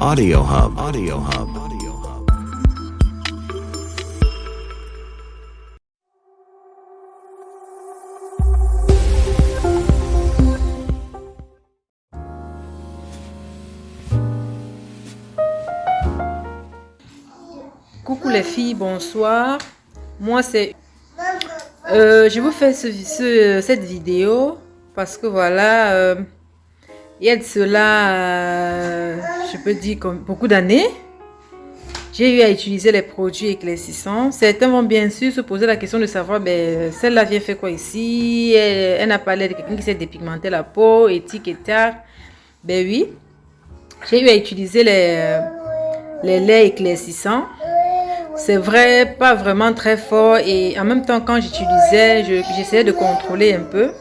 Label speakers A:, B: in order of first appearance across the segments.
A: Audio Hub. Audio Hub. Audio Hub.
B: Coucou les filles, bonsoir. Moi c'est... je vous fais cette vidéo parce que voilà, il y a de cela, je peux dire comme beaucoup d'années, j'ai eu à utiliser les produits éclaircissants. Certains vont bien sûr se poser la question de savoir, ben, celle-là vient faire quoi ici? Elle n'a pas l'air de quelqu'un qui s'est dépigmenté la peau, et tic et tac. Ben oui, j'ai eu à utiliser les laits éclaircissants. C'est vrai, pas vraiment très fort, et en même temps quand j'utilisais, j'essayais de contrôler un peu.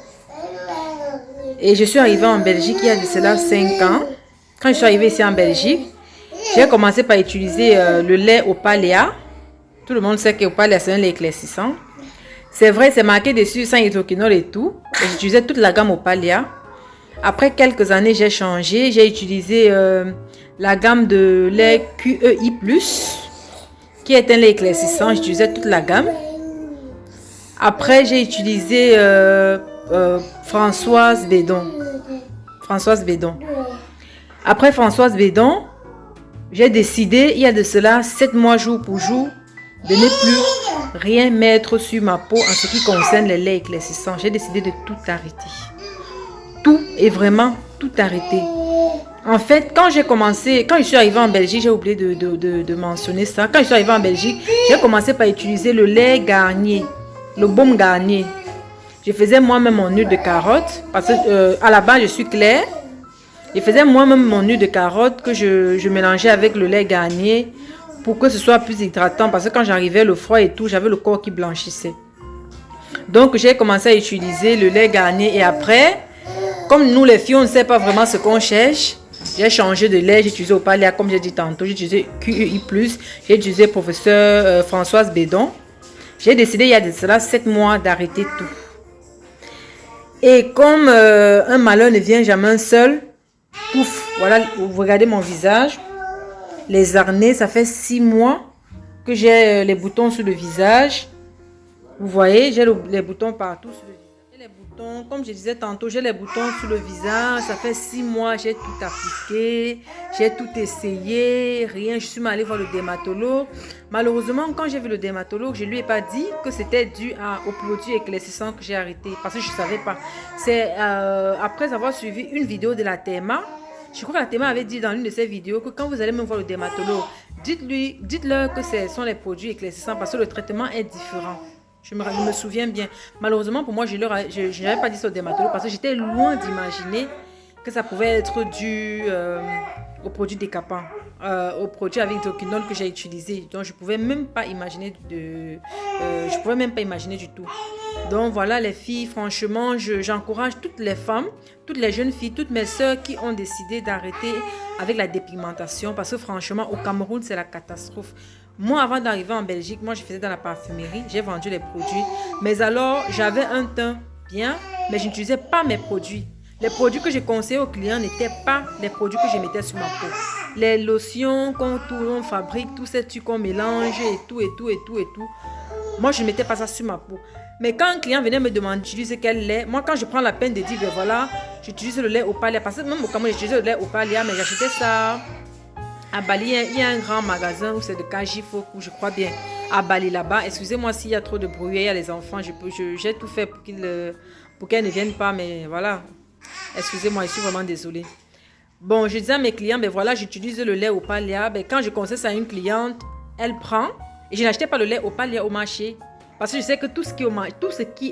B: Et je suis arrivée en Belgique il y a de cela 5 ans. Quand je suis arrivée ici en Belgique, j'ai commencé par utiliser le lait Opalia. Tout le monde sait que Opalia c'est un lait éclaircissant. C'est vrai, c'est marqué dessus sans hydroquinone et tout. J'utilisais toute la gamme Opalia. Après quelques années, j'ai changé. J'ai utilisé la gamme de lait QEI+, qui est un lait éclaircissant. J'utilisais toute la gamme. Après, j'ai utilisé Françoise Bédon. Après Françoise Bédon, j'ai décidé, il y a de cela 7 mois jour pour jour, de ne plus rien mettre sur ma peau en ce qui concerne les laits éclaircissants. J'ai décidé de tout arrêter. Tout et vraiment tout arrêter. En fait, quand je suis arrivée en Belgique, j'ai oublié de mentionner ça. Quand je suis arrivée en Belgique, j'ai commencé par utiliser le lait Garnier, le baume Garnier. Je faisais moi-même mon huile de carotte parce que à la base je suis claire. Je faisais moi-même mon huile de carotte que je mélangeais avec le lait Garnier pour que ce soit plus hydratant, parce que quand j'arrivais le froid et tout, j'avais le corps qui blanchissait. Donc j'ai commencé à utiliser le lait Garnier, et après, comme nous les filles on ne sait pas vraiment ce qu'on cherche, j'ai changé de lait. J'ai utilisé Opalia comme j'ai dit tantôt, j'ai utilisé QEI+, j'ai utilisé professeur Françoise Bédon. J'ai décidé il y a de cela 7 mois d'arrêter tout. Et comme un malheur ne vient jamais seul, pouf, voilà, vous regardez mon visage, les harnais, ça fait 6 mois que j'ai les boutons sur le visage. Vous voyez, j'ai les boutons partout sur le visage. J'ai les boutons, comme je disais tantôt, j'ai les boutons sur le visage, ça fait 6 mois, j'ai tout appliqué, j'ai tout essayé, rien, je suis allée voir le dermatologue. Malheureusement, quand j'ai vu le dermatologue, je ne lui ai pas dit que c'était dû aux produits éclaircissants que j'ai arrêté, parce que je ne savais pas. C'est après avoir suivi une vidéo de la Théma, je crois que la Théma avait dit dans l'une de ses vidéos que quand vous allez même voir le dermatologue, dites-leur que ce sont les produits éclaircissants, parce que le traitement est différent. Je me souviens bien. Malheureusement pour moi, je n'avais pas dit ça au dermatologue parce que j'étais loin d'imaginer que ça pouvait être dû aux produits décapants, aux produits avec hydroquinone que j'ai utilisé. Donc je pouvais même pas imaginer du tout. Donc voilà les filles, franchement, j'encourage toutes les femmes, toutes les jeunes filles, toutes mes soeurs qui ont décidé d'arrêter avec la dépigmentation, parce que franchement au Cameroun c'est la catastrophe. Moi, avant d'arriver en Belgique, moi je faisais dans la parfumerie, j'ai vendu les produits. Mais alors, j'avais un teint bien, mais je n'utilisais pas mes produits. Les produits que je conseillais aux clients n'étaient pas les produits que je mettais sur ma peau. Les lotions qu'on fabrique, tous ces trucs qu'on mélange et tout. Moi, je ne mettais pas ça sur ma peau. Mais quand un client venait me demander d'utiliser quel lait, moi quand je prends la peine de dire, ben voilà, j'utilise le lait Opalia. Parce que même au Cameroun, j'utilisais le lait Opalia, mais j'achetais ça à Bali. Il y a un grand magasin où c'est de Kajifoku, je crois bien, à Bali là-bas. Excusez-moi s'il y a trop de bruit, il y a les enfants, j'ai tout fait pour qu'elles ne viennent pas, mais voilà. Excusez-moi, je suis vraiment désolée. Bon, je disais à mes clients, ben voilà, j'utilise le lait Opalia. Ben, quand je conseille ça à une cliente, elle prend. Et je n'achetais pas le lait Opalia au marché. Parce que je sais que tout ce qui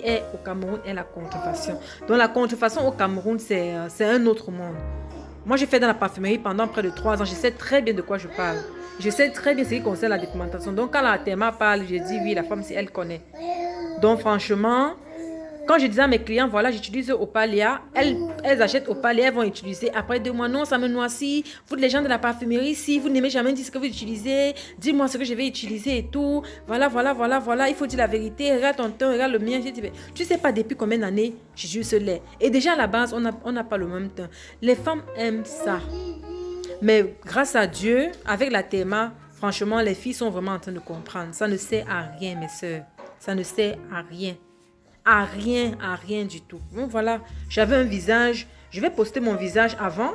B: est au Cameroun est la contrefaçon. Donc la contrefaçon au Cameroun, c'est un autre monde. Moi, j'ai fait dans la parfumerie pendant près de 3 ans. Je sais très bien de quoi je parle. Je sais très bien ce qui concerne la dépigmentation. Donc, quand la Théma parle, je dis oui, la femme, si elle connaît. Donc, franchement, quand je disais à mes clients, voilà, j'utilise Opalia, elles achètent Opalia, elles vont utiliser. Après 2 mois, non, ça me noircit. Vous, les gens de la parfumerie, si vous n'aimez jamais dire ce que vous utilisez, dis-moi ce que je vais utiliser et tout. Voilà. Il faut dire la vérité. Regarde ton teint, regarde le mien. Je dis, tu sais pas depuis combien d'années j'utilise ce lait. Et déjà, à la base, on n'a pas le même teint. Les femmes aiment ça. Mais grâce à Dieu, avec la TMA, franchement, les filles sont vraiment en train de comprendre. Ça ne sert à rien, mes soeurs. Ça ne sert à rien. À rien du tout. Donc voilà, j'avais un visage. Je vais poster mon visage avant.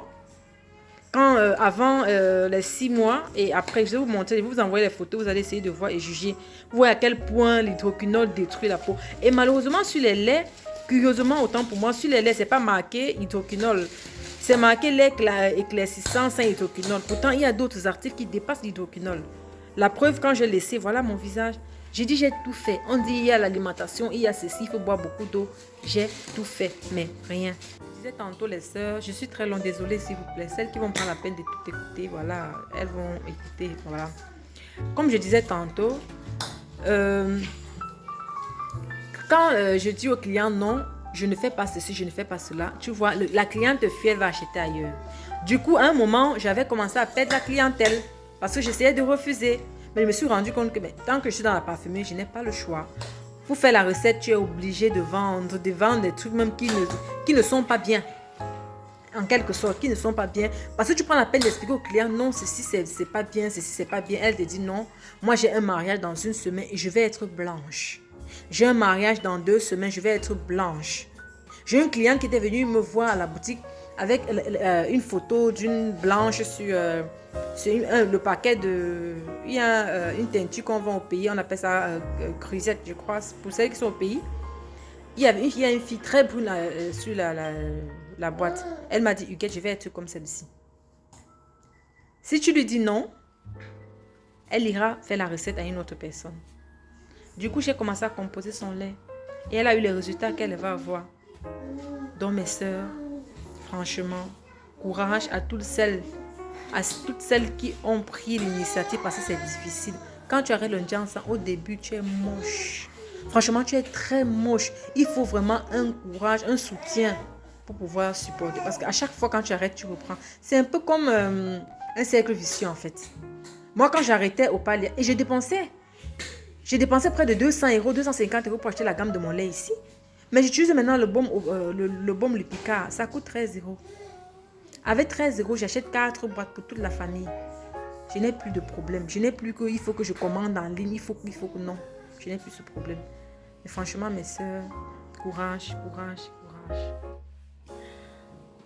B: Avant les 6 mois. Et après, je vais vous montrer, je vais vous envoyer les photos. Vous allez essayer de voir et juger. Vous voyez à quel point l'hydroquinone détruit la peau. Et malheureusement, sur les laits, curieusement, autant pour moi, sur les laits, c'est pas marqué hydroquinone. C'est marqué lait éclaircissant sans hydroquinone. Pourtant, il y a d'autres articles qui dépassent l'hydroquinone. La preuve, quand j'ai laissé, voilà mon visage. J'ai dit, j'ai tout fait. On dit, il y a l'alimentation, il y a ceci, il faut boire beaucoup d'eau. J'ai tout fait, mais rien. Je disais tantôt, les sœurs, je suis très longue, désolée s'il vous plaît. Celles qui vont prendre la peine de tout écouter, voilà, elles vont écouter, voilà. Comme je disais tantôt, quand je dis au client non, je ne fais pas ceci, je ne fais pas cela. Tu vois, la cliente fuit, elle va acheter ailleurs. Du coup, à un moment, j'avais commencé à perdre la clientèle parce que j'essayais de refuser. Mais je me suis rendu compte que tant que je suis dans la parfumerie, je n'ai pas le choix. Pour faire la recette, tu es obligé de vendre des trucs même qui ne sont pas bien. En quelque sorte, qui ne sont pas bien. Parce que tu prends la peine d'expliquer au client, non, ceci, c'est pas bien, ceci, c'est pas bien. Elle te dit, non, moi j'ai un mariage dans 1 semaine et je vais être blanche. J'ai un mariage dans 2 semaines, je vais être blanche. J'ai un client qui était venu me voir à la boutique avec une photo d'une blanche sur le paquet de... Il y a une teinture qu'on vend au pays, on appelle ça grisette, je crois, pour celles qui sont au pays. Il y a une fille très brune sur la boîte. Elle m'a dit, Huguette, je vais être comme celle-ci. Si tu lui dis non, elle ira faire la recette à une autre personne. Du coup, j'ai commencé à composer son lait. Et elle a eu les résultats qu'elle va avoir. Donc, mes sœurs, franchement, courage à toutes celles qui ont pris l'initiative parce que c'est difficile. Quand tu arrêtes le Jansan, au début, tu es moche. Franchement, tu es très moche. Il faut vraiment un courage, un soutien pour pouvoir supporter. Parce qu'à chaque fois, quand tu arrêtes, tu reprends. C'est un peu comme un cercle vicieux, en fait. Moi, quand j'arrêtais au palais, et je dépensais près de 200 €, 250 € pour acheter la gamme de mon lait ici. Mais j'utilise maintenant le baume Le Picard. Ça coûte 13 €. Avec 13 €, j'achète 4 boîtes pour toute la famille. Je n'ai plus de problème. Je n'ai plus qu'il faut que je commande en ligne. Il faut que non. Je n'ai plus ce problème. Mais franchement, mes soeurs, courage.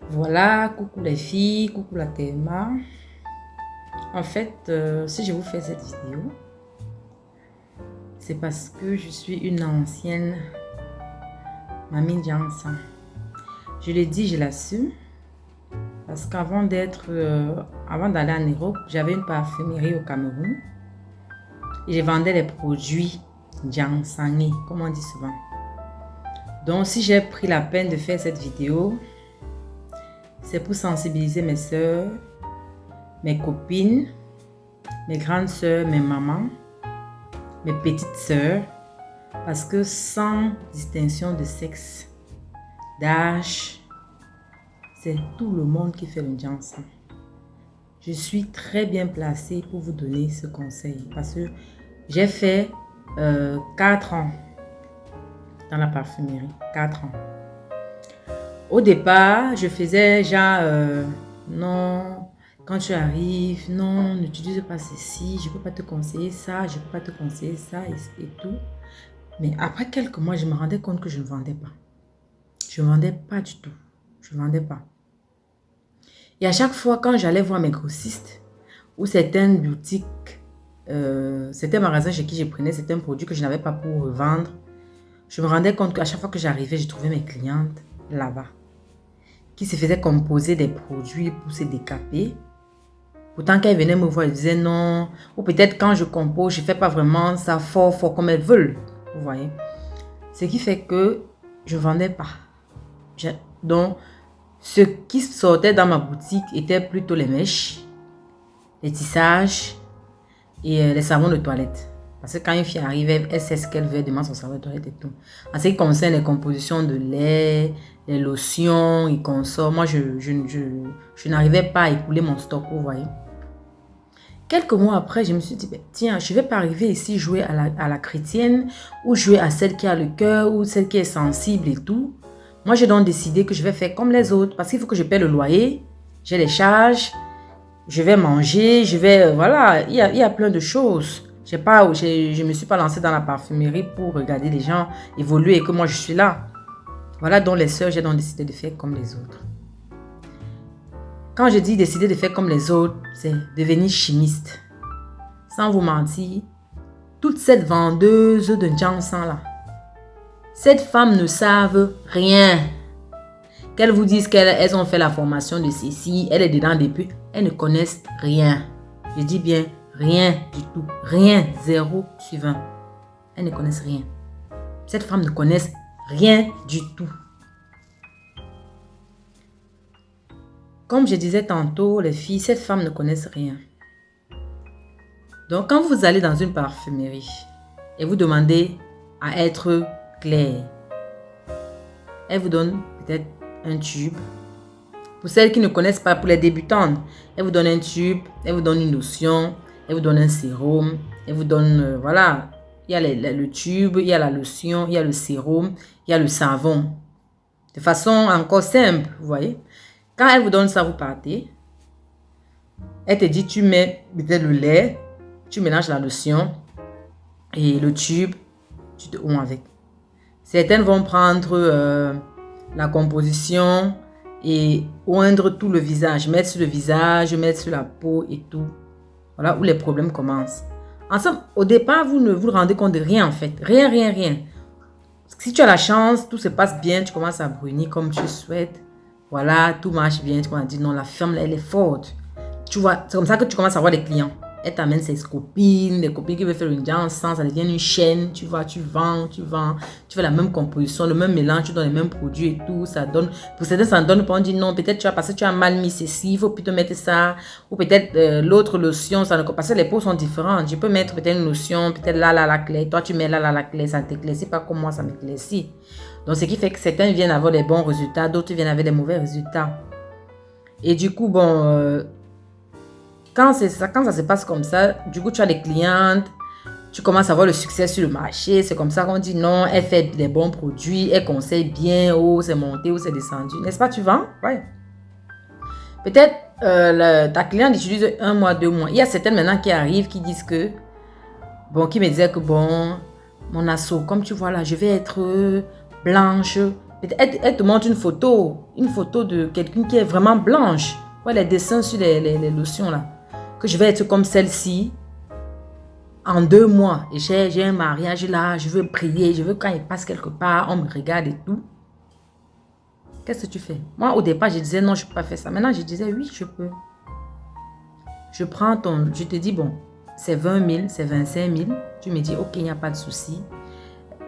B: Voilà, coucou les filles, coucou la TMA. En fait, si je vous fais cette vidéo, c'est parce que je suis une ancienne mamie Jansan. Je l'ai dit, je l'assume. Parce qu'avant d'aller en Europe, j'avais une parfumerie au Cameroun. Et je vendais les produits Jansanés, comme on dit souvent. Donc, si j'ai pris la peine de faire cette vidéo, c'est pour sensibiliser mes soeurs, mes copines, mes grandes soeurs, mes mamans, mes petites soeurs, parce que sans distinction de sexe, d'âge, c'est tout le monde qui fait le Jansan. Je suis très bien placée pour vous donner ce conseil parce que j'ai fait 4 ans dans la parfumerie. 4 ans. Au départ, je faisais genre non, quand tu arrives, non, n'utilise pas ceci, je ne peux pas te conseiller ça, je ne peux pas te conseiller ça et tout. Mais après quelques mois, je me rendais compte que je ne vendais pas. Je ne vendais pas du tout. Je ne vendais pas. Et à chaque fois, quand j'allais voir mes grossistes ou certaines boutiques, certains magasins chez qui je prenais certains produits que je n'avais pas pour revendre, je me rendais compte qu'à chaque fois que j'arrivais, je trouvais mes clientes là-bas qui se faisaient composer des produits pour se décaper. Pourtant, quand elles venaient me voir, elles disaient non. Ou peut-être quand je compose, je ne fais pas vraiment ça fort comme elles veulent. Vous voyez. Ce qui fait que je ne vendais pas. Donc, ce qui sortait dans ma boutique était plutôt les mèches, les tissages et les savons de toilette. Parce que quand une fille arrive, elle sait ce qu'elle veut, elle demande son savon de toilette et tout. En ce qui concerne les compositions de lait, les lotions et consorts, moi, je n'arrivais pas à écouler mon stock, vous voyez. Quelques mois après, je me suis dit, tiens, je ne vais pas arriver ici jouer à la chrétienne ou jouer à celle qui a le cœur ou celle qui est sensible et tout. Moi, j'ai donc décidé que je vais faire comme les autres parce qu'il faut que je paie le loyer, j'ai les charges je vais manger, je vais... voilà, il y a plein de choses. Je ne me suis pas lancée dans la parfumerie pour regarder les gens évoluer et que moi, je suis là. Voilà donc les sœurs, j'ai donc décidé de faire comme les autres. Quand je dis décider de faire comme les autres, c'est devenir chimiste. Sans vous mentir, toute cette vendeuse de Jansan là, cette femme ne savent rien. Qu'elles vous disent qu'elles ont fait la formation de ceci, elle est dedans depuis, elles ne connaissent rien. Je dis bien rien du tout. Rien. 0 sur 20. Elles ne connaissent rien. Cette femme ne connaît rien du tout. Comme je disais tantôt, les filles, cette femme ne connaissent rien. Donc, quand vous allez dans une parfumerie et vous demandez à être clair, elle vous donne peut-être un tube. Pour celles qui ne connaissent pas, pour les débutantes, elle vous donne un tube, elle vous donne une lotion, elle vous donne un sérum, elle vous donne, voilà, il y a le tube, il y a la lotion, il y a le sérum, il y a le savon. De façon encore simple, vous voyez. Quand elle vous donne ça, vous partez. Elle te dit, tu mets peut-être le lait, tu mélanges la lotion et le tube, tu te onds avec. Certaines vont prendre la composition et oindre tout le visage, mettre sur le visage, mettre sur la peau et tout. Voilà où les problèmes commencent. Ensemble, au départ, vous ne vous rendez compte de rien en fait. Rien, rien, rien. Si tu as la chance, tout se passe bien, tu commences à brunir comme tu souhaites. Voilà, tout marche bien. Tu commences à dire non, la femme là, elle est forte. Tu vois, c'est comme ça que tu commences à avoir des clients. Elle t'amène ses copines, des copines qui veulent faire une danse, ça devient une chaîne. Tu vois, tu vends. Tu fais la même composition, le même mélange, tu donnes les mêmes produits et tout. Ça donne, pour certains, ça donne pas. On dit non, peut-être parce que tu as mal mis ceci, il faut plutôt mettre ça. Ou peut-être l'autre lotion, ça ne, parce que les peaux sont différentes. Je peux mettre peut-être une lotion, peut-être là, la clé. Toi, tu mets là, la clé, ça t'éclaircit pas comme moi, ça m'éclaircit. Donc, ce qui fait que certains viennent avoir des bons résultats, d'autres viennent avec des mauvais résultats. Et du coup, bon, quand ça se passe comme ça, du coup, tu as des clientes, tu commences à avoir le succès sur le marché. C'est comme ça qu'on dit non, elle fait des bons produits, elle conseille bien, oh, c'est monté ou c'est descendu. N'est-ce pas, tu vends? Ouais. Peut-être ta cliente utilise 1 mois, 2 mois. Il y a certaines maintenant qui arrivent, qui disent que, bon, qui me disaient que bon, mon assaut, comme tu vois là, je vais être blanche. Elle te montre une photo de quelqu'un qui est vraiment blanche. Ouais, les dessins sur les lotions là. Que je vais être comme celle-ci en 2 mois. Et j'ai un mariage là, je veux prier, je veux quand il passe quelque part, on me regarde et tout. Qu'est-ce que tu fais? Moi, au départ, je disais non, je ne peux pas faire ça. Maintenant, je disais oui, je peux. Je te dis, bon, c'est 20 000, c'est 25 000. Tu me dis, ok, il n'y a pas de souci.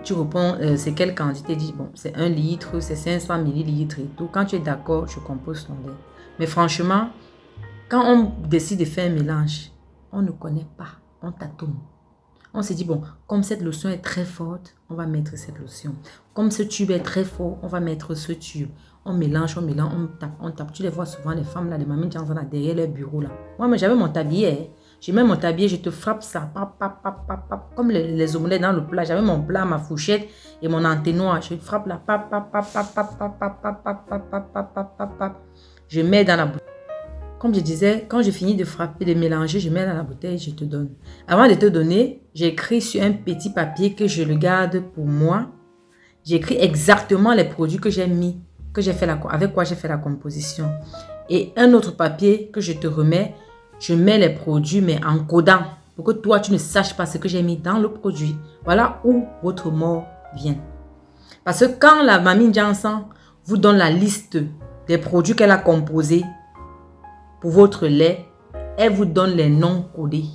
B: Tu réponds, c'est quelle quantité? Dis, bon, c'est 1 litre, c'est 500 millilitres et tout. Quand tu es d'accord, je compose ton lait. Mais franchement, quand on décide de faire un mélange, on ne connaît pas, on tâtonne. On se dit, bon, comme cette lotion est très forte, on va mettre cette lotion. Comme ce tube est très fort, on va mettre ce tube. On mélange, on tape. Tu les vois souvent, les femmes, là, les mamies Jansan, là, derrière leur bureau. Là. Moi, mais j'avais mon tablier. J'ai même mon tablier, je te frappe ça. Comme les omelettes dans le plat. J'avais mon plat, ma fourchette et mon entonnoir. Je frappe là. Je mets dans la bouteille. Comme je disais, quand j'ai fini de frapper, de mélanger, je mets dans la bouteille et je te donne. Avant de te donner, j'ai écrit sur un petit papier que je le garde pour moi. J'ai écrit exactement les produits que j'ai mis, avec quoi j'ai fait la composition. Et un autre papier que je te remets, je mets les produits mais en codant pour que toi, tu ne saches pas ce que j'ai mis dans le produit. Voilà où votre mort vient. Parce que quand la mamie Jansan vous donne la liste des produits qu'elle a composés, pour votre lait, elle vous donne les noms codés.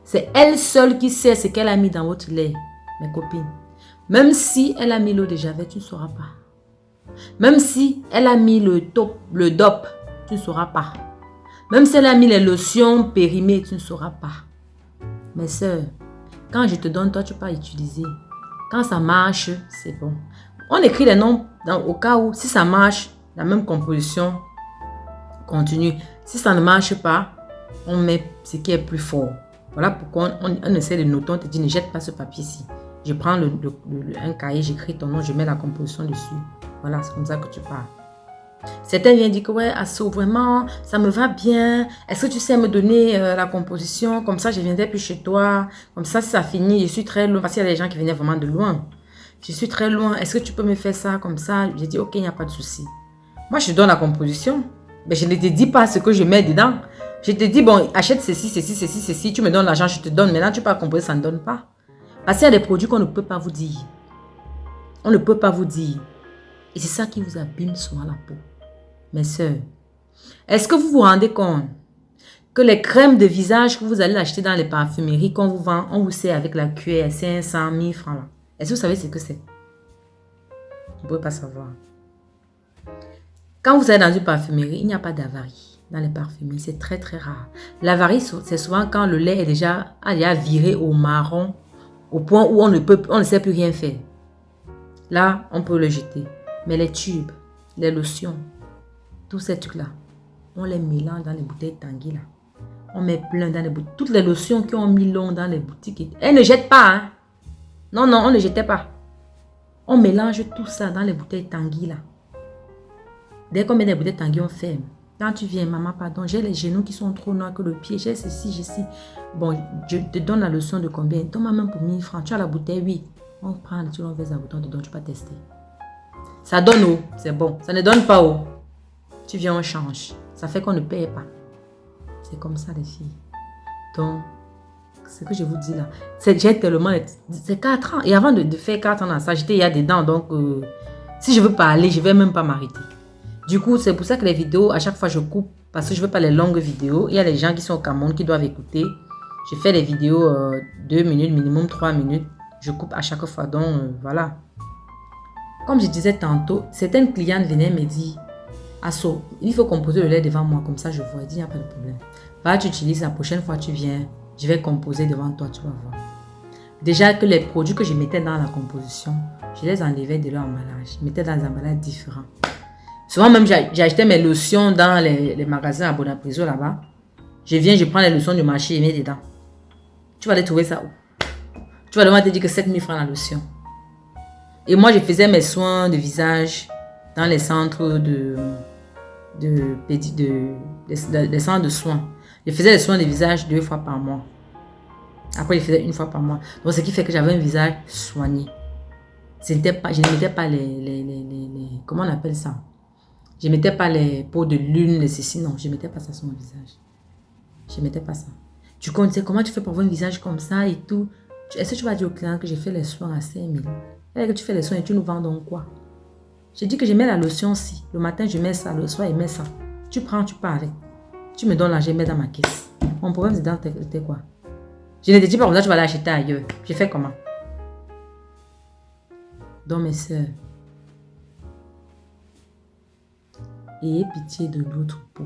B: C'est elle seule qui sait ce qu'elle a mis dans votre lait, mes copines. Même si elle a mis l'eau de javel, tu ne sauras pas. Même si elle a mis le DOP, tu ne sauras pas. Même si elle a mis les lotions périmées, tu ne sauras pas. Mes soeurs, quand je te donne, toi, tu peux pas utiliser. Quand ça marche, c'est bon. On écrit les noms au cas où, si ça marche, la même composition, continue. Si ça ne marche pas, on met ce qui est plus fort. Voilà pourquoi on essaie de noter, on te dit ne jette pas ce papier-ci. Je prends un cahier, j'écris ton nom, je mets la composition dessus. Voilà, c'est comme ça que tu pars. Certains viennent dire que ouais, Asso, vraiment, ça me va bien. Est-ce que tu sais me donner la composition? Comme ça, je viendrai plus chez toi. Comme ça, si ça finit, je suis très loin. Parce qu'il y a des gens qui venaient vraiment de loin. Je suis très loin. Est-ce que tu peux me faire ça comme ça? J'ai dit, ok, il n'y a pas de souci. Moi, je te donne la composition. Mais je ne te dis pas ce que je mets dedans. Je te dis, bon, achète ceci, ceci, ceci, ceci. Tu me donnes l'argent, je te donne. Maintenant, tu peux composer, ça ne donne pas. Parce qu'il y a des produits qu'on ne peut pas vous dire. On ne peut pas vous dire. Et c'est ça qui vous abîme souvent la peau. Mes soeurs, est-ce que vous vous rendez compte que les crèmes de visage que vous allez acheter dans les parfumeries qu'on vous vend, on vous sert avec la cuillère 500 000 francs là? Est-ce que vous savez ce que c'est? Vous ne pouvez pas savoir. Quand vous allez dans une parfumerie, il n'y a pas d'avarie dans les parfumeries. C'est très très rare. L'avarie, c'est souvent quand le lait est déjà viré au marron, au point où on ne sait plus rien faire. Là, on peut le jeter. Mais les tubes, les lotions, tous ces trucs-là, on les mélange dans les bouteilles Tanguy là. On met plein dans les boutiques. Toutes les lotions qui ont mis long dans les boutiques. Elles ne jettent pas. Hein? Non, non, on ne jetait pas. On mélange tout ça dans les bouteilles Tanguy là. Dès qu'on met des bouteilles Tanguy, on ferme. Quand tu viens, maman, pardon, j'ai les genoux qui sont trop noirs que le pied. J'ai ceci, j'ai ci. Bon, je te donne la lotion de combien? Donne-moi même pour 1000 francs. Tu as la bouteille, oui. On prend, tu l'enverses à bouton, on te donne, tu peux tester. Ça donne eau, c'est bon. Ça ne donne pas eau. Tu viens, on change. Ça fait qu'on ne paye pas. C'est comme ça, les filles. Donc, ce que je vous dis là, j'ai tellement... C'est 4 ans. Et avant de faire 4 ans dans ça, j'étais il y a des dents. Donc, si je veux parler, je ne vais même pas m'arrêter. Du coup, c'est pour ça que les vidéos, à chaque fois, je coupe. Parce que je ne veux pas les longues vidéos. Il y a les gens qui sont au Cameroun qui doivent écouter. Je fais les vidéos 2 minutes, minimum 3 minutes. Je coupe à chaque fois. Donc, voilà. Comme je disais tantôt, certaines clientes venaient me dire, Asso, il faut composer le lait devant moi, comme ça je vois. Il dit, il n'y a pas de problème. Va, tu utilises, la prochaine fois tu viens, je vais composer devant toi, tu vas voir. Déjà que les produits que je mettais dans la composition, je les enlevais de leur emballage. Je mettais dans des emballages différents. Souvent même, j'achetais mes lotions dans les magasins à Bonapriso là-bas. Je viens, je prends les lotions du marché et mets dedans. Tu vas aller trouver ça où? Tu vas devoir te dire que 7 000 francs la lotion. Et moi, je faisais mes soins de visage dans les centres des centres de soins. Je faisais les soins de visage 2 fois par mois. Après, je faisais 1 fois par mois. Donc, ce qui fait que j'avais un visage soigné. Je ne mettais pas comment on appelle ça? Je ne mettais pas les peaux de lune, les ceci. Non, je ne mettais pas ça sur mon visage. Je ne mettais pas ça. Tu connais comment tu fais pour avoir un visage comme ça et tout. Est-ce que tu vas dire au client que j'ai fait les soins à 5 000? Et que tu fais les soins et tu nous vends donc quoi? J'ai dit que je mets la lotion aussi. Le matin, je mets ça. Le soir, je mets ça. Tu prends, tu pars avec. Tu me donnes l'argent, je mets dans ma caisse. Mon problème, c'était quoi? Je ne te dis pas comme ça, tu vas l'acheter ailleurs. Je fais comment? Donc, mes soeurs, ayez pitié de notre peau.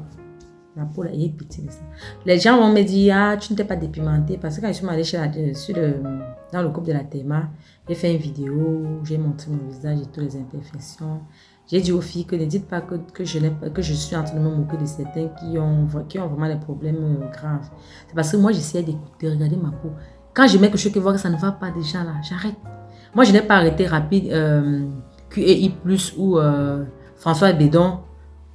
B: La peau, là, ayez pitié de ça. Les gens vont me dire, ah, tu ne t'es pas dépimenté. Parce que quand je suis allée dans le groupe de la TEMA, j'ai fait une vidéo, j'ai montré mon visage et toutes les imperfections. J'ai dit aux filles que ne dites pas que je suis en train de me moquer de certains qui ont vraiment des problèmes graves. C'est parce que moi, j'essayais d'écouter, regarder ma peau. Quand je mets quelque chose qui voit que ça ne va pas déjà là, j'arrête. Moi, je n'ai pas arrêté rapide QEI+, ou François Bédon,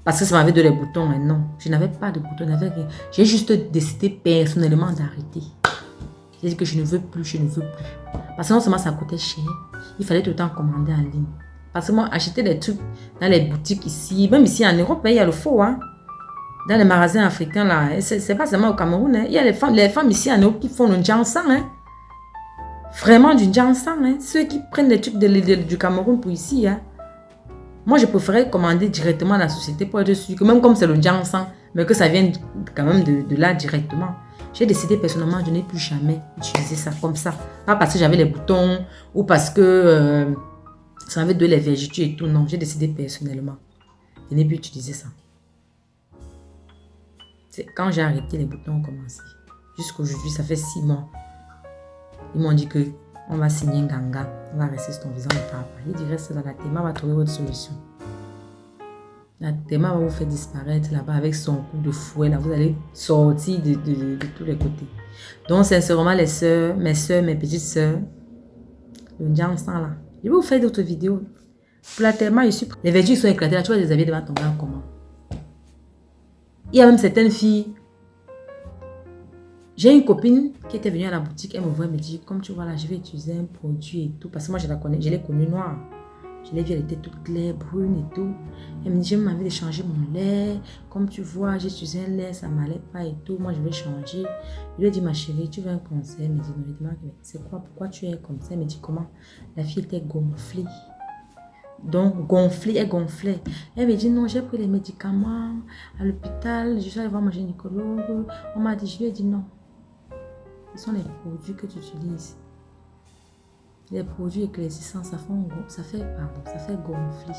B: parce que ça m'avait donné les boutons, mais non. Je n'avais pas de boutons, rien. J'ai juste décidé personnellement d'arrêter. J'ai dit que je ne veux plus, je ne veux plus. Parce que non seulement ça coûtait cher, il fallait tout le temps commander en ligne. Parce que moi, acheter des trucs dans les boutiques ici, même ici en Europe, il y a le faux. Hein. Dans les magasins africains, là, c'est pas seulement au Cameroun. Hein. Il y a les femmes ici en Europe qui font le Jansan. Hein. Vraiment du Jansan. Hein. Ceux qui prennent les trucs du Cameroun pour ici. Hein. Moi, je préférais commander directement à la société pour être sûr que même comme c'est le Jansan, mais que ça vienne quand même de là directement. J'ai décidé personnellement, je n'ai plus jamais utilisé ça comme ça. Pas parce que j'avais les boutons ou parce que ça avait de les vergetures et tout. Non, j'ai décidé personnellement. Je n'ai plus utilisé ça. C'est quand j'ai arrêté, les boutons ont commencé. Jusqu'aujourd'hui, ça fait 6 mois. Ils m'ont dit que on va signer un ganga. On va rester sur ton visage. Il dit reste dans la TEMA, va trouver votre solution. La TEMA va vous faire disparaître là-bas avec son coup de fouet. Là, vous allez sortir de tous les côtés. Donc, sincèrement, les sœurs, mes petites sœurs, le Jansan là. Je vais vous faire d'autres vidéos. Pour la tellement, je suis... Les vertus sont éclatées là, tu vois les habits devant tomber en comment. Il y a même certaines filles. J'ai une copine qui était venue à la boutique, elle me voit, elle me dit, comme tu vois là, je vais utiliser un produit et tout. Parce que moi, je la connais, je l'ai connue noire. Je l'ai vue, elle était toute claire, brune et tout. Elle me dit, j'ai envie de changer mon lait. Comme tu vois, j'ai utilisé un lait, ça ne m'allait pas et tout. Moi, je vais changer. Je lui ai dit, ma chérie, tu veux un conseil? Elle me dit, non, je demande, c'est quoi? Pourquoi tu es comme ça? Elle me dit, comment? La fille était gonflée. Donc, gonflée, elle gonflait. Elle me dit, non, j'ai pris les médicaments à l'hôpital. Je suis allée voir mon gynécologue. On m'a dit, je lui ai dit, non. Ce sont les produits que tu utilises. Les produits éclaircissants, ça fait gonfler.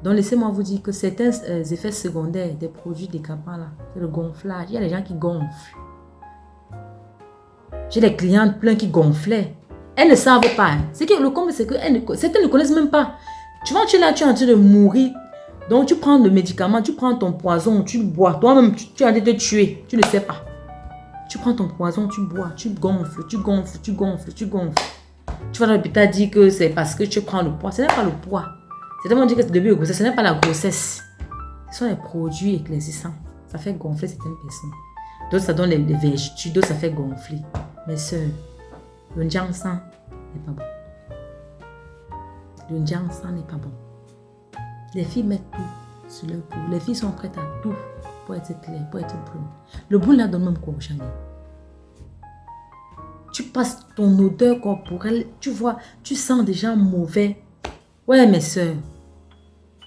B: Donc, laissez-moi vous dire que certains effets secondaires des produits décapants, là, c'est le gonflage. Il y a des gens qui gonflent. J'ai des clientes plein qui gonflaient. Elles ne savent pas. C'est que le comble, c'est que certaines ne connaissent même pas. Tu vois, tu es là, tu es en train de mourir. Donc, tu prends le médicament, tu prends ton poison, tu le bois. Toi-même, tu es en train de te tuer. Tu ne sais pas. Tu prends ton poison, tu bois, tu gonfles, tu gonfles, tu gonfles, tu gonfles. Tu vas dans l'hôpital dire que c'est parce que tu prends le poids. Ce n'est pas le poids. C'est tellement dit que c'est le début de grossesse. Ce n'est pas la grossesse. Ce sont les produits éclaircissants. Ça fait gonfler certaines personnes. D'autres, ça donne les vertus. D'autres, ça fait gonfler. Mes soeurs, le Jiangsan n'est pas bon. Le Jiangsan n'est pas bon. Les filles mettent tout sur leur peau. Les filles sont prêtes à tout pour être claires, pour être brunes. Le brun là donne même corps. Tu passes ton odeur corporelle, tu vois, tu sens déjà mauvais. Ouais, mes soeurs,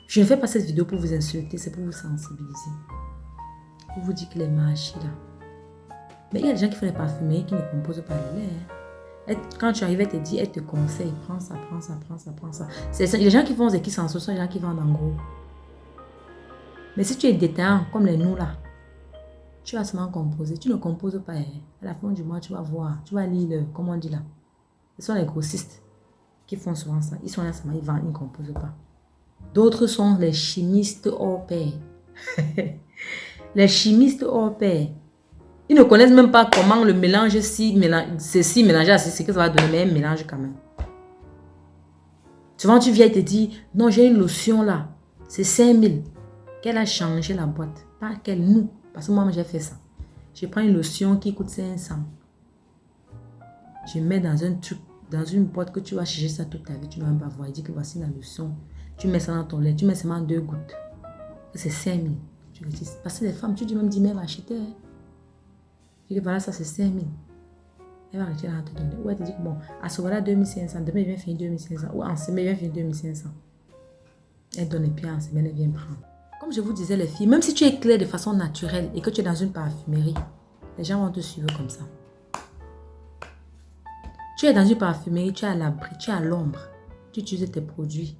B: je ne fais pas cette vidéo pour vous insulter, c'est pour vous sensibiliser. Pour vous dire que les marchés là. Mais il y a des gens qui font les parfumeries qui ne composent pas le lait. Quand tu arrives, elle te dit, elle te conseille, prends ça, prends ça, prends ça, prends ça. Les gens qui font des kits sans ce sont les gens qui vendent en gros. Mais si tu es détaillant, comme les nous là, tu vas seulement composer. Tu ne composes pas. À la fin du mois, tu vas voir. Tu vas lire, comme on dit là. Ce sont les grossistes qui font souvent ça. Ils sont là seulement, ils vendent, ils ne composent pas. D'autres sont les chimistes hors pair. Les chimistes hors pair. Ils ne connaissent même pas comment le mélange, ceci mélangé à ceci, que ça va donner, mais un mélange quand même. Souvent, tu viens et te dis, non, j'ai une lotion là. C'est 5000. Qu'elle a changé la boîte. Pas qu'elle nous. Parce que moi, j'ai fait ça. Je prends une lotion qui coûte 500. Je mets dans un truc, dans une boîte que tu vas chercher ça toute ta vie. Tu ne vas même pas voir. Il dit que voici la lotion. Tu mets ça dans ton lait. Tu mets seulement 2 gouttes. C'est 5000. Tu dis, parce que les femmes, tu dis même 10 000, elle va acheter. Tu dis voilà, ça c'est 5000. Elle va arrêter là, te donner. Ou elle te dit que bon, à ce moment-là, 2500. Demain, il vient finir 2500. Ou en semaine, il vient finir 2500. Elle donne et puis en semaine, elle vient prendre. Comme je vous disais les filles, même si tu es claire de façon naturelle et que tu es dans une parfumerie, les gens vont te suivre comme ça. Tu es dans une parfumerie, tu es à l'abri, tu es à l'ombre, tu utilises tes produits.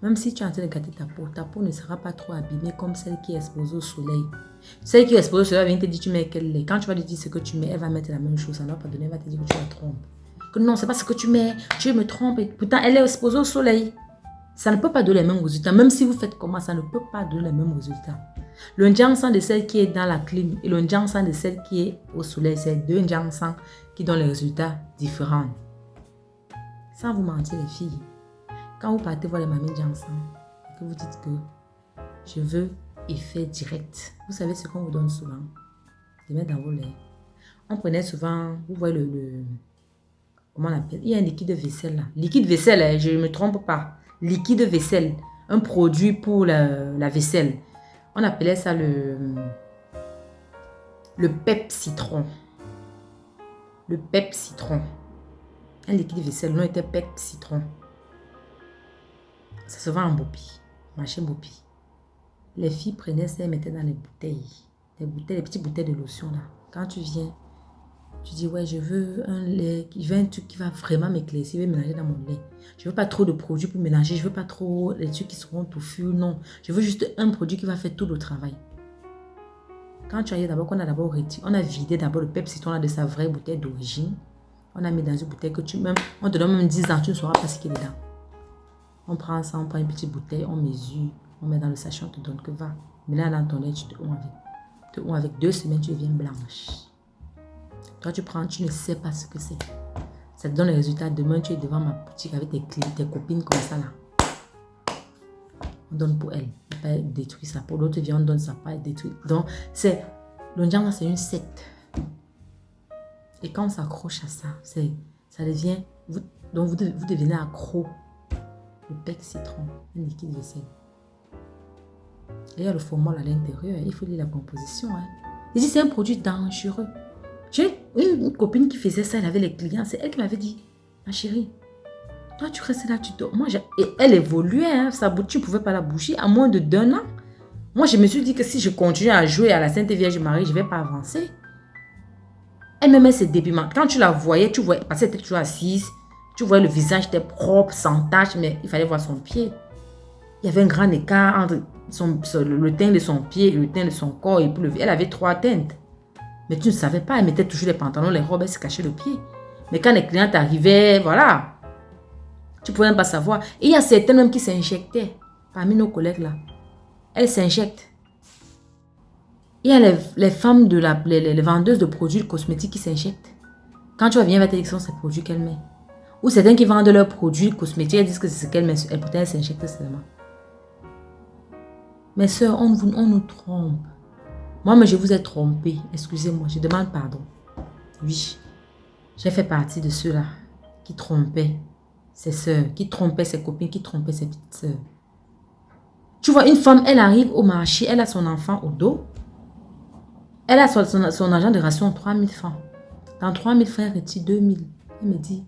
B: Même si tu es en train de gâter ta peau ne sera pas trop abîmée comme celle qui est exposée au soleil. Celle qui est exposée au soleil, elle vient te dire tu mets quel lait. Quand tu vas lui dire ce que tu mets, elle va mettre la même chose. Ça ne va pas donner, elle va te dire que tu la trompes. Que non, c'est pas ce que tu mets, tu me trompes. Et pourtant, elle est exposée au soleil. Ça ne peut pas donner les mêmes résultats. Même si vous faites comment, ça ne peut pas donner les mêmes résultats. Le Jiangsan de celle qui est dans la clim et le Jiangsan de celle qui est au soleil, c'est 2 Jiangsan qui donnent les résultats différents. Sans vous mentir les filles, quand vous partez voir les mamies Jiangsan et que vous dites que je veux effet direct, vous savez ce qu'on vous donne souvent? De mettre dans vos laits. On prenait souvent, vous voyez comment on appelle? Il y a un liquide de vaisselle là. Liquide vaisselle, je ne me trompe pas. Liquide vaisselle, un produit pour la vaisselle. On appelait ça le PEP citron. Le PEP citron. Un liquide vaisselle, non, était PEP citron. Ça se vend en Bopi, marché Bopi. Les filles prenaient ça et mettaient dans les bouteilles. Les petites bouteilles de lotion là. Quand tu viens, tu dis ouais, je veux un lait, je veux un truc qui va vraiment m'éclaircir, je vais mélanger dans mon lait. Je veux pas trop de produits pour mélanger, je veux pas trop les trucs qui seront touffus, non. Je veux juste un produit qui va faire tout le travail. Quand tu arrives d'abord, on a vidé d'abord le PEP citron là de sa vraie bouteille d'origine. On a mis dans une bouteille que on te donne même 10 ans, tu ne sauras pas ce qu'il y a dedans. On prend ça, on prend une petite bouteille, on mesure, on met dans le sachet, on te donne que va. Mais là, dans ton lait, tu te onds avec 2 semaines, tu deviens blanche. Toi, tu prends, tu ne sais pas ce que c'est. Ça te donne les résultats. Demain, tu es devant ma boutique avec tes copines comme ça là.
C: on donne pour elle. Elle détruit sa peau. L'autre vient, on donne sa peau, elle détruit. Donc, le Njanga, c'est une secte. Et quand on s'accroche à ça, ça devient... vous devenez accro. Le pec citron, un liquide vaisselle. Et il y a le formol à l'intérieur. Il faut lire la composition. Hein. Il dit c'est un produit dangereux. J'ai une copine qui faisait ça, elle avait les clients. C'est elle qui m'avait dit, ma chérie, toi tu restes là, tu dors. Et elle évoluait, hein, tu ne pouvais pas la bouger à moins de 1 an. Moi, je me suis dit que si je continue à jouer à la Sainte Vierge Marie, je ne vais pas avancer. Elle me met ses dépiments. Quand tu la voyais, tu voyais, parce qu'elle était toujours assise, tu voyais le visage était propre, sans tache, mais il fallait voir son pied. Il y avait un grand écart entre le teint de son pied et le teint de son corps. Et elle avait 3 teintes. Mais tu ne savais pas, elle mettait toujours les pantalons, les robes, elle se cachait le pied. Mais quand les clients arrivaient, voilà, tu ne pouvais même pas savoir. Et il y a certains hommes qui s'injectaient, parmi nos collègues là. Elles s'injectent. Il y a les femmes, les vendeuses de produits cosmétiques qui s'injectent. Quand tu vas venir, elle va te dire que ce sont ces produits qu'elle met. Ou certains qui vendent leurs produits cosmétiques, elles disent que c'est ce qu'elle met, pourtant elles s'injectent seulement. Mes soeurs, on nous trompe. Moi, mais je vous ai trompé. Excusez-moi, je demande pardon. Oui, j'ai fait partie de ceux-là qui trompaient ses soeurs, qui trompaient ses copines, qui trompaient ses petites soeurs. Tu vois, une femme, elle arrive au marché, elle a son enfant au dos. Elle a son argent de ration 3 000 francs. Dans 3 000 francs, elle retire 2 000. Elle me dit,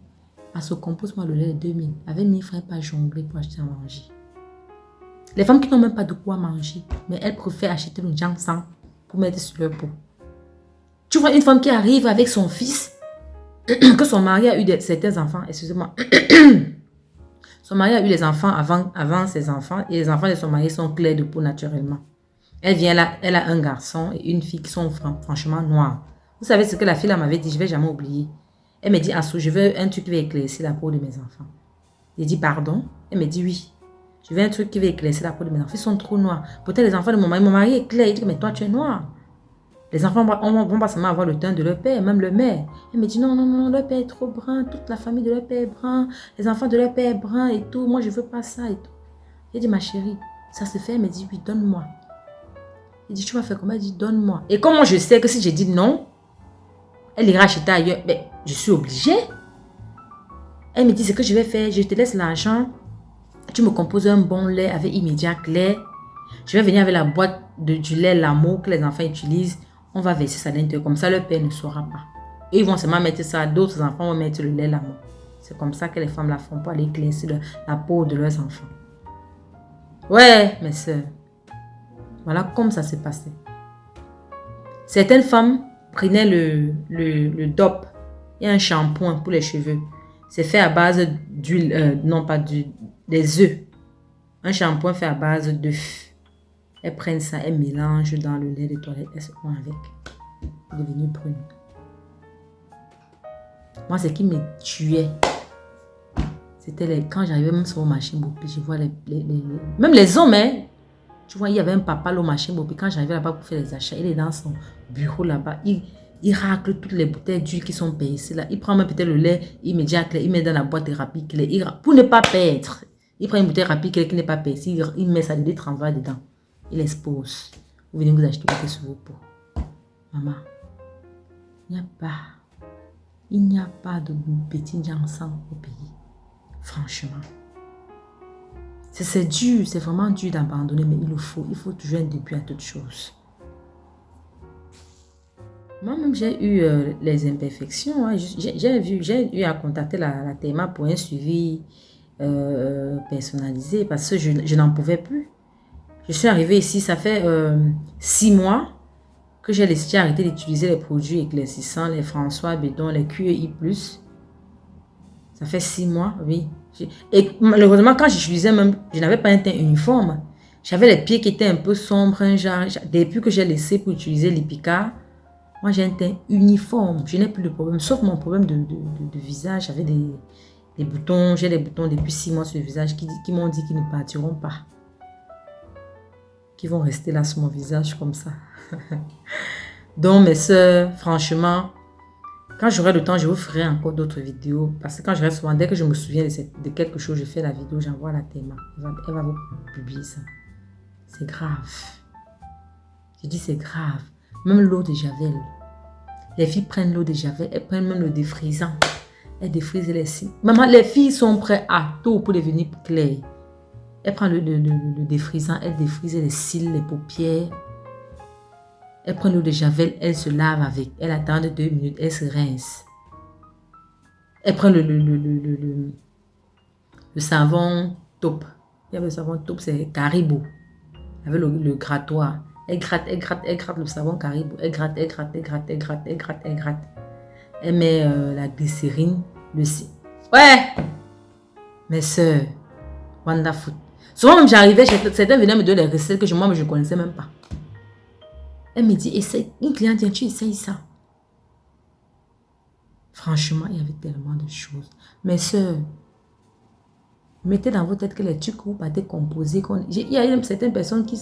C: compose-moi le lait de 2 000. Avec 1 000 francs, elle pas jongler pour acheter à manger. Les femmes qui n'ont même pas de quoi manger, mais elles préfèrent acheter le ginseng pour mettre sur leur peau. Tu vois une femme qui arrive avec son fils, que son mari a eu certains enfants, excusez-moi. Son mari a eu les enfants avant ses enfants, et les enfants de son mari sont clairs de peau naturellement. Elle vient là, elle a un garçon et une fille qui sont franchement noirs. Vous savez ce que la fille là m'avait dit, je ne vais jamais oublier. Elle me dit, Assou, je veux un truc qui va éclaircir la peau de mes enfants. J'ai dit, pardon? Elle me dit, oui. Je veux un truc qui va éclaircir la peau de mes enfants. Ils sont trop noirs. Peut-être les enfants de mon mari est clair. Il dit, mais toi, tu es noir. Les enfants vont pas seulement avoir le teint de leur père, même le mère. Elle me dit, non, non, non, leur père est trop brun. Toute la famille de leur père est brun. Les enfants de leur père est brun et tout. Moi, je ne veux pas ça et tout. J'ai dit, ma chérie, ça se fait? Elle me dit, oui, donne-moi. Il dit, tu vas faire comment? Elle dit, donne-moi. Et comment je sais que si je dis non, elle ira acheter ailleurs? Mais je suis obligée. Elle me dit, ce que je vais faire, je te laisse l'argent. Tu me composes un bon lait avec immédiat clair. Je vais venir avec la boîte du lait l'amour que les enfants utilisent. On va verser ça à l'intérieur. Comme ça, le père ne saura pas. Et ils vont seulement mettre ça. D'autres enfants vont mettre le lait l'amour. C'est comme ça que les femmes la font pour aller éclaircir la peau de leurs enfants. Ouais, mes soeurs. Voilà comme ça s'est passé. Certaines femmes prenaient le DOP et un shampoing pour les cheveux. C'est fait à base d'huile, non pas des œufs. Un shampoing fait à base d'œufs. Elles prennent ça, elles mélangent dans le lait de toilette, elles se font avec. C'est devenu brune. Moi, ce qui me tuait, c'était quand j'arrivais même sur le marché Bopi, je vois même les hommes, hein. Tu vois, il y avait un papa au marché Bopi. Quand j'arrivais là-bas pour faire les achats, il est dans son bureau là-bas. Il racle toutes les bouteilles d'huile qui sont baissées là. Il prend même peut-être le lait immédiat, il met dans la boîte rapide pour ne pas perdre. Il prend une bouteille rapide qui n'est pas baissée, il met ça, il travaille dedans. Il expose. Vous venez vous acheter quelque sur vos peaux. Maman, il n'y a pas de petit ginseng au pays. Franchement. C'est dur, c'est vraiment dur d'abandonner, mais il faut toujours un début à toute chose. Moi-même, j'ai eu les imperfections. Hein. J'ai eu à contacter la TMA pour un suivi personnalisé parce que je n'en pouvais plus. Je suis arrivée ici, ça fait 6 mois que j'ai arrêté d'utiliser les produits éclaircissants, les François Bédon, les QEI+. Ça fait 6 mois, oui. Et malheureusement, quand j'utilisais même, je n'avais pas un teint uniforme. J'avais les pieds qui étaient un peu sombres. Depuis que j'ai laissé pour utiliser l'Ipica, moi j'ai un teint uniforme. Je n'ai plus de problème, sauf mon problème de visage. J'avais des boutons, j'ai des boutons depuis 6 mois sur le visage qui m'ont dit qu'ils ne partiront pas. Qui vont rester là sur mon visage comme ça. Donc mes soeurs, franchement, Quand j'aurai le temps, je vous ferai encore d'autres vidéos. Parce que quand je reste souvent, dès que je me souviens de quelque chose, je fais la vidéo, j'envoie la Théma. Elle va vous publier ça. C'est grave. Je dis c'est grave. Même l'eau de Javel. Les filles prennent l'eau de Javel, elles prennent même le défrisant. Elles défrisent les cils. Maman, les filles sont prêtes à tout pour devenir claires. Elles prennent le défrisant, elles défrisent les cils, les paupières. Elles prennent l'eau de Javel, elles se lavent avec. Elles attendent 2 minutes, elles se rincent. Elles prennent le savon taupe. Il y a le savon taupe, c'est Caribou. Avec le grattoir. Elle gratte le savon Caribou. Elle gratte. Elle met la glycérine, le cil. Ouais! Mes soeurs, wonderful. Souvent, même j'arrivais, certains venaient me donner des recettes que moi, je ne connaissais même pas. Elle me dit, essaye. Une cliente dit, tu essayes ça. Franchement, il y avait tellement de choses. Mes soeurs, mettez dans votre tête que les trucs vous partez composés. Il y a certaines personnes qui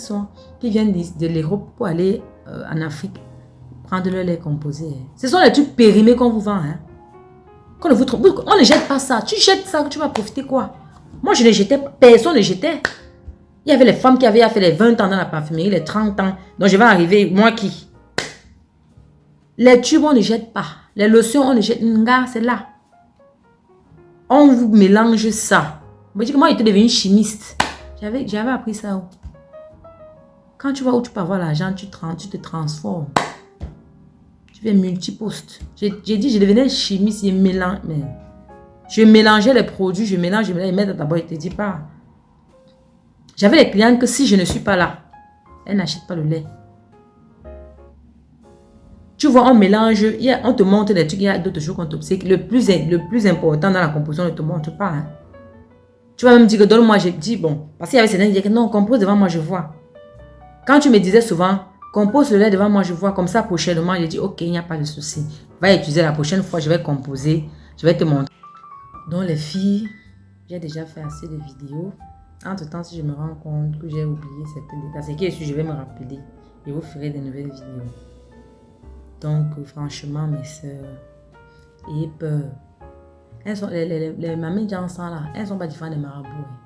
C: viennent de l'Europe pour aller en Afrique prendre leur lait composé. Ce sont les trucs périmés qu'on vous vend. Hein. On ne jette pas ça. Tu jettes ça, tu vas profiter quoi? Moi, je ne jetais pas. Personne ne jetait. Il y avait les femmes qui avaient fait les 20 ans dans la parfumerie, les 30 ans. Donc, je vais arriver, moi qui? Les tubes, on ne jette pas. Les lotions, on ne jette pas. C'est là. On vous mélange ça. Moi, j'étais devenue chimiste. J'avais appris ça. Quand tu vois où tu peux avoir l'argent, tu te transformes. Tu fais multiposte. J'ai dit, je devenais chimiste. Je mélangeais les produits, je mélange, ils mettent d'abord, ils ne te disent pas. J'avais les clientes que si je ne suis pas là, elles n'achètent pas le lait. Tu vois, on mélange, on te montre des trucs, il y a d'autres choses qu'on t'obsèque. Le plus important dans la composition, on ne te montre pas. Hein. Tu vas même dire que donne-moi, j'ai dit, bon, parce qu'il y avait certains qui disaient que non, compose devant moi, je vois. Quand tu me disais souvent, compose le lait devant moi, je vois, comme ça prochainement, j'ai dit, ok, il n'y a pas de souci. Va utiliser la prochaine fois, je vais composer, je vais te montrer. Donc les filles, j'ai déjà fait assez de vidéos. Entre-temps, si je me rends compte que j'ai oublié certains détails, c'est qui je vais me rappeler. Je vous ferai de nouvelles vidéos. Donc, franchement, mes soeurs, ayez peur. Les mamies Jansan là, elles ne sont pas différentes des marabouts. Hein.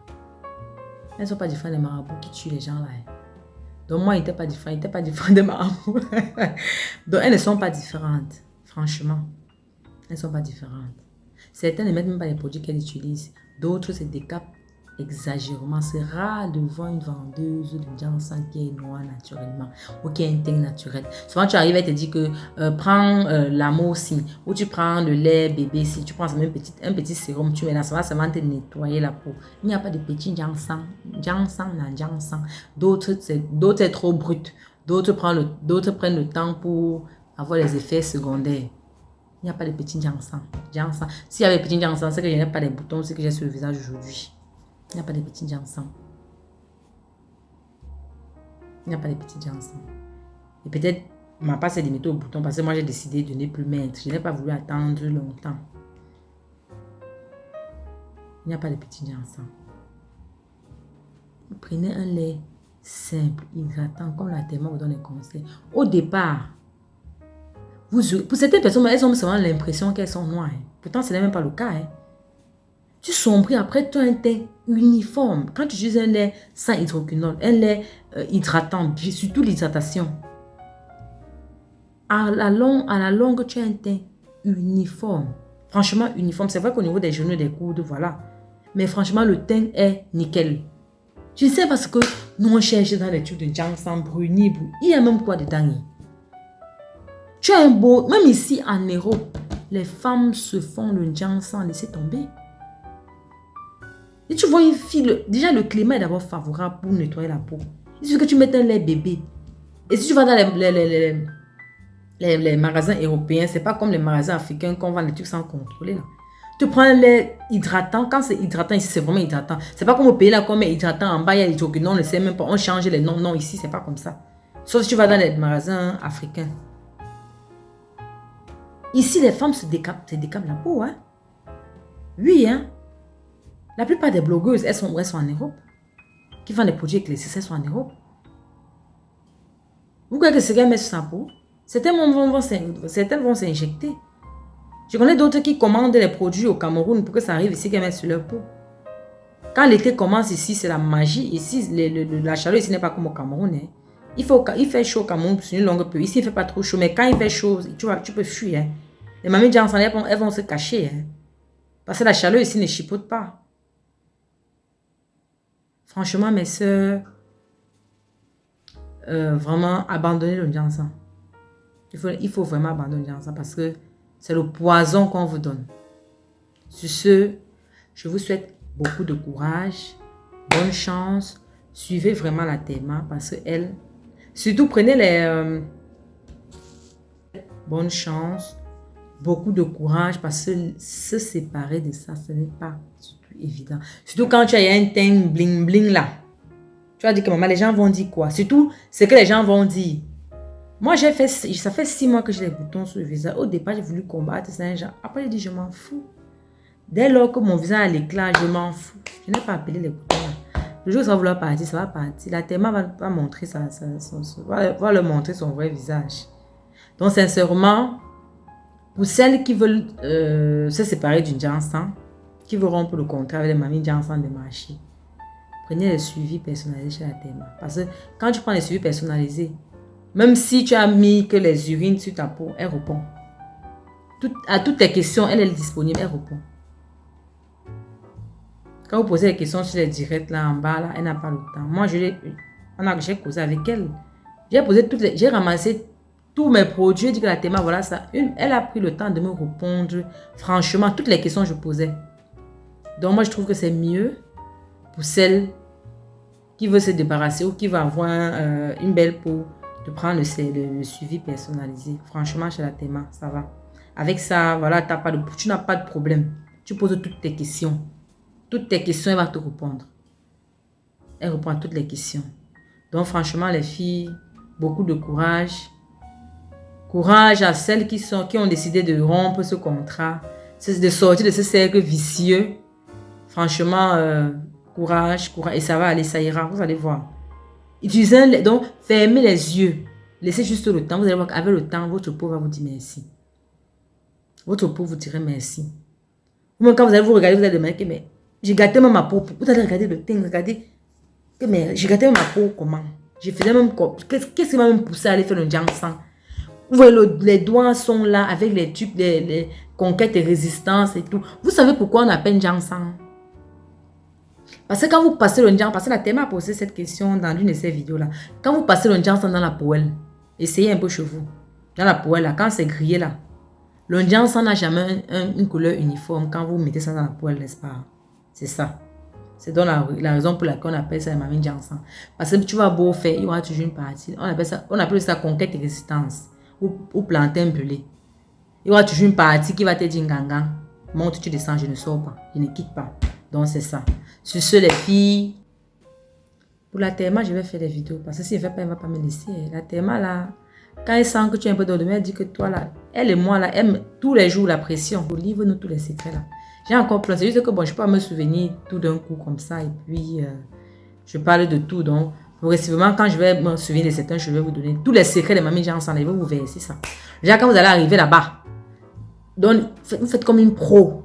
C: Elles ne sont pas différentes des marabouts qui tuent les gens là. Hein. Donc, moi, ils n'étaient pas différents des marabouts. Donc, elles ne sont pas différentes. Franchement, elles ne sont pas différentes. Certaines ne mettent même pas les produits qu'elles utilisent. D'autres se décapent exagérément. C'est rare de voir une vendeuse de Jansan qui est noire naturellement ou qui a un teint naturel. Souvent, tu arrives et te dis que prends l'amour si, ou tu prends le lait bébé si, tu prends même un petit sérum, tu mets là, ça va seulement te nettoyer la peau. Il n'y a pas de petit Jansan. D'autres, c'est trop brut. D'autres prennent le temps pour avoir les effets secondaires. Il n'y a pas de petit Jansan. S'il y avait des petits Jansan, c'est que je n'ai pas les boutons, c'est que j'ai sur le visage aujourd'hui. Il n'y a pas de petits Jansan. Il n'y a pas de petits Jansan. Et peut-être, ma part, c'est de mettre au bouton parce que moi, j'ai décidé de ne plus mettre. Je n'ai pas voulu attendre longtemps. Il n'y a pas de petits Jansan. Vous prenez un lait simple, hydratant, comme la Théma vous donne les conseils. Au départ, pour certaines personnes, elles ont seulement l'impression qu'elles sont noires. Hein. Pourtant, ce n'est même pas le cas. Hein. Tu sombris, après tu as un teint uniforme. Quand tu utilises un lait sans hydroquinone, un lait hydratant, surtout l'hydratation, à la longue, tu as un teint uniforme. Franchement, uniforme. C'est vrai qu'au niveau des genoux, des coudes, voilà. Mais franchement, le teint est nickel. Je sais parce que nous, on cherche dans les tubes de Jansan, bruni. Il y a même quoi dedans? Tu as un beau... Même ici, en Europe, les femmes se font le Jansan, laissez tomber. Et tu vois une fille, déjà le climat est d'abord favorable pour nettoyer la peau. Il suffit que tu mettes un lait bébé. Et si tu vas dans les magasins européens, c'est pas comme les magasins africains qu'on vend les trucs sans contrôler. Là. Tu prends un lait hydratant. Quand c'est hydratant, ici c'est vraiment hydratant. C'est pas comme au pays là, comme hydratant en bas, il y a des trucs. Non, on ne sait même pas. On change les noms. Non, ici c'est pas comme ça. Sauf si tu vas dans les magasins africains. Ici, les femmes se décapent la peau. Hein? Oui, hein? La plupart des blogueuses, elles sont en Europe. Qui vendent des produits éclaircis, elles sont en Europe. Vous croyez que c'est qu'elles mettent sur sa peau? Certaines vont s'injecter. Je connais d'autres qui commandent les produits au Cameroun pour que ça arrive ici, qu'ils mettent sur leur peau. Quand l'été commence ici, c'est la magie. Ici, la chaleur ici n'est pas comme au Cameroun. Hein. Il fait chaud au Cameroun sur une longue période. Ici, il ne fait pas trop chaud. Mais quand il fait chaud, tu peux fuir. Hein. Les mamies Johnson, elles vont se cacher. Hein. Parce que la chaleur ici ne chipote pas. Franchement, mes soeurs, vraiment, abandonnez le Johnson. Il faut vraiment abandonner le Johnson parce que c'est le poison qu'on vous donne. Sur ce, je vous souhaite beaucoup de courage, bonne chance. Suivez vraiment la Théma parce que elle, surtout prenez les bonne chance, beaucoup de courage parce que se séparer de ça, ce n'est pas du tout évident. Surtout quand tu as un teint bling bling là. Tu vas dire que maman, les gens vont dire quoi? Surtout ce que les gens vont dire. Moi, ça fait 6 mois que j'ai les boutons sur le visage. Au départ, j'ai voulu combattre ça. Après, j'ai dit, je m'en fous. Dès lors que mon visage a l'éclat, je m'en fous. Je n'ai pas appelé les boutons là. Le jour où ça va vouloir partir, ça va partir. La Théma va montrer va leur montrer son vrai visage. Donc, sincèrement, pour celles qui veulent se séparer d'une Johnson, qui veulent rompre le contrat avec les mamies Johnson de marché, prenez les suivis personnalisés chez la Théma. Parce que quand tu prends les suivis personnalisés, même si tu as mis que les urines sur ta peau, elle répond. À toutes tes questions, elle est disponible, elle répond. Quand vous posez les questions sur les directs là en bas, là, elle n'a pas le temps. Moi, j'ai causé avec elle. J'ai ramassé tous mes produits. J'ai dit que la Théma, voilà ça. Elle a pris le temps de me répondre. Franchement, toutes les questions que je posais. Donc, moi, je trouve que c'est mieux pour celle qui veut se débarrasser ou qui va avoir une belle peau, de prendre le suivi personnalisé. Franchement, chez la Théma, ça va. Avec ça, voilà, tu n'as pas de problème. Tu poses toutes tes questions. Toutes tes questions, elle va te répondre. Elle répond à toutes les questions. Donc, franchement, les filles, beaucoup de courage. Courage à celles qui ont décidé de rompre ce contrat, de sortir de ce cercle vicieux. Franchement, courage. Et ça va aller, ça ira, vous allez voir. Donc, fermez les yeux. Laissez juste le temps. Vous allez voir qu'avec le temps, votre peau va vous dire merci. Votre peau vous dirait merci. Même quand vous allez vous regarder, vous allez demander, mais j'ai gâté même ma peau. Vous allez regarder le teint, regardez. Mais j'ai gâté ma peau comment? J'ai fait même quoi? Qu'est-ce qui m'a même poussé à aller faire le Johnson? Vous voyez, les doigts sont là avec les tubes, les conquêtes et résistances et tout. Vous savez pourquoi on appelle Johnson? Parce que quand vous passez le Johnson, parce que la Théma a posé cette question dans l'une de ces vidéos-là. Quand vous passez le Johnson dans la poêle, essayez un peu chez vous. Dans la poêle, là, quand c'est grillé là, le Johnson n'a jamais une couleur uniforme quand vous mettez ça dans la poêle, n'est-ce pas? C'est ça. C'est donc la raison pour laquelle on appelle ça la mamie Johnson. Parce que tu vas beau faire, il y aura toujours une partie. On appelle ça conquête et résistance. Ou plantain brûlé. Il y aura toujours une partie qui va te dire Nganga, monte, tu descends, je ne sors pas, je ne quitte pas. Donc c'est ça. Sur ce, les filles, pour la Théma, je vais faire des vidéos. Parce que si elle ne fait pas, elle ne va pas me laisser. La Théma, là, quand elle sent que tu es un peu dans le elle dit que toi, là, elle et moi, là, aiment tous les jours la pression. Livre-nous tous les secrets, là. J'ai encore plein. C'est juste que bon, je ne peux pas me souvenir tout d'un coup comme ça. Et puis, je parle de tout. Donc, progressivement, quand je vais me souvenir de certains, je vais vous donner tous les secrets de mamie Jean ensemble. Vous verser ça. Déjà, quand vous allez arriver là-bas, donc, vous faites comme une pro.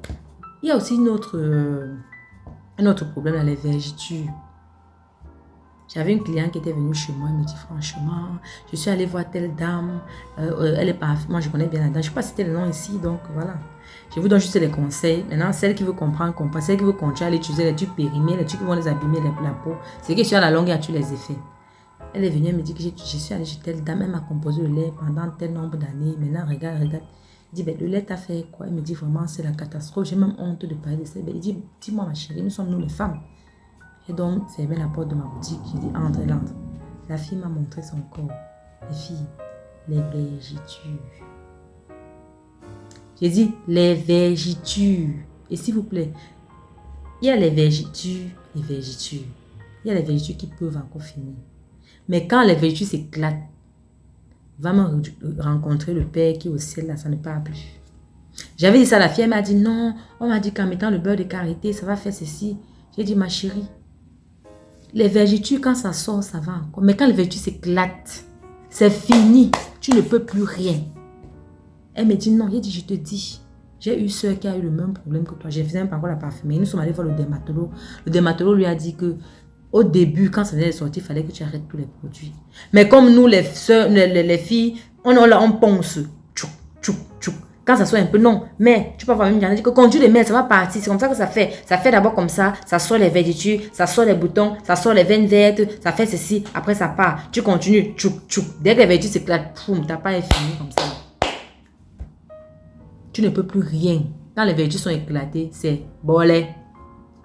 C: Il y a aussi un autre problème dans les vergitures. J'avais une cliente qui était venue chez moi, elle me dit franchement, je suis allée voir telle dame, elle est parfaite, moi je connais bien la dame, je ne sais pas citer le nom ici, donc voilà. Je vous donne juste les conseils. Maintenant, celle qui veut comprendre, comprend. Celle qui veut continuer à utiliser les tubes périmés, les tubes qui vont les abîmer la peau, c'est que sur la longue, il y a tous les effets. Elle est venue, elle me dit que je suis allée chez telle dame, elle m'a composé le lait pendant tel nombre d'années, maintenant regarde. Elle dit, ben, le lait t'a fait quoi? Elle me dit vraiment, c'est la catastrophe, j'ai même honte de parler de ça. Ben, il dit, dis-moi ma chérie, nous sommes nous les femmes. Et donc, fermé la porte de ma boutique. J'ai dit, entre, elle entre. La fille m'a montré son corps. Les filles, les vergitures. J'ai dit, les vergitures. Et s'il vous plaît, il y a les vergitures, les vergitures. Il y a les vergitures qui peuvent encore finir. Mais quand les vergitures s'éclatent, va me rencontrer le Père qui est au ciel, là, ça ne part plus. J'avais dit ça à la fille, elle m'a dit, non, on m'a dit qu'en mettant le beurre de karité, ça va faire ceci. J'ai dit, ma chérie, les vergitures, quand ça sort, ça va encore. Mais quand les vergitures s'éclatent, c'est fini. Tu ne peux plus rien. Elle me dit non. J'ai dit, je te dis, J'ai eu soeur qui a eu le même problème que toi. Je faisais même pas encore la parfumerie. Nous sommes allés voir le dermatologue. Le dermatologue lui a dit que au début, quand ça venait de sortir, il fallait que tu arrêtes tous les produits. Mais comme nous, les soeurs, les filles, on ponce. Tchouk, tchouk, tchouk. Quand ça sort un peu, non. Mais tu peux avoir une dit que quand tu les mets, ça va partir. C'est comme ça que ça fait. Ça fait d'abord comme ça sort les vergetures, ça sort les boutons, ça sort les veines vertes, ça fait ceci. Après, ça part. Tu continues. Tchouk, tchouk. Dès que les vergetures s'éclatent, poum, ta part est finie comme ça. Tu ne peux plus rien. Quand les vergetures sont éclatées, c'est bolé.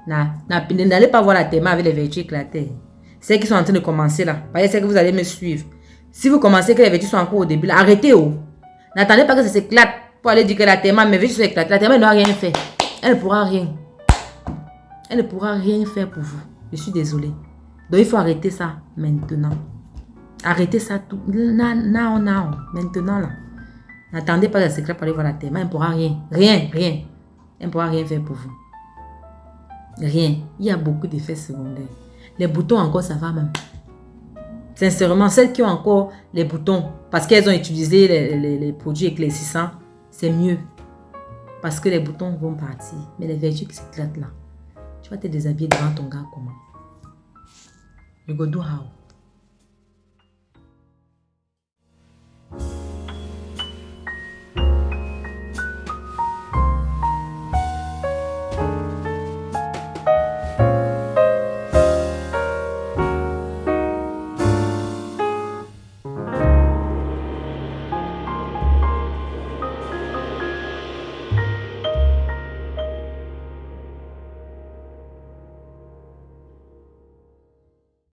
C: N'allez pas voir la théma avec les vergetures éclatées. Celles qui sont en train de commencer là. C'est que vous allez me suivre. Si vous commencez que les vergetures sont encore au début, là, arrêtez. Oh. N'attendez pas que ça s'éclate pour aller dire que la théma, mes vergetures sont éclatées. La théma, elle n'aura rien fait. Elle ne pourra rien. Elle ne pourra rien faire pour vous. Je suis désolée. Donc il faut arrêter ça maintenant. Arrêtez ça tout. Now. Maintenant là. N'attendez pas que ça s'éclate pour aller voir la théma. Elle ne pourra rien. Rien. Elle ne pourra rien faire pour vous. Rien. Il y a beaucoup d'effets secondaires. Les boutons encore, ça va même. Sincèrement, celles qui ont encore les boutons, parce qu'elles ont utilisé les produits éclaircissants, c'est mieux. Parce que les boutons vont partir. Mais les vergetures qui s'éclatent là, tu vas te déshabiller devant ton gars comment? You go do how?